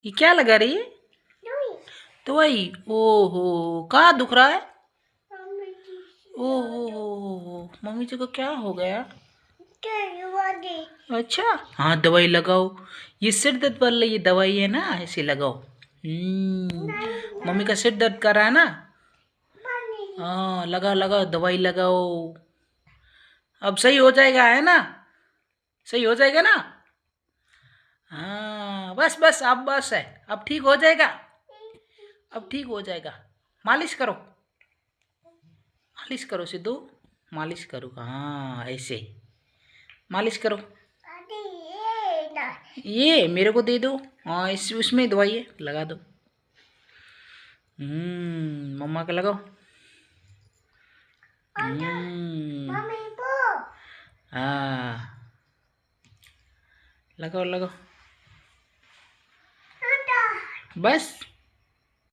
ये क्या लगा रही है? दवाई। ओहो, कहाँ दुख रहा है? ओहो, मम्मी जी को क्या हो गया? अच्छा, हाँ दवाई लगाओ। ये सिर दर्द वाला ये दवाई है ना, ऐसे लगाओ। मम्मी का सिर दर्द कर रहा है ना। हाँ लगाओ लगाओ, दवाई लगाओ। अब सही हो जाएगा, है ना? सही हो जाएगा ना? हाँ बस बस, अब बस है, अब ठीक हो जाएगा। अब ठीक हो जाएगा। मालिश करो, मालिश करो सिद्धू। मालिश करो, हाँ ऐसे मालिश करो। ये मेरे को दे दो। हाँ इस उसमें दवाई है, लगा दो। मम्मा का लगाओ। हाँ लगाओ लगाओ, बस।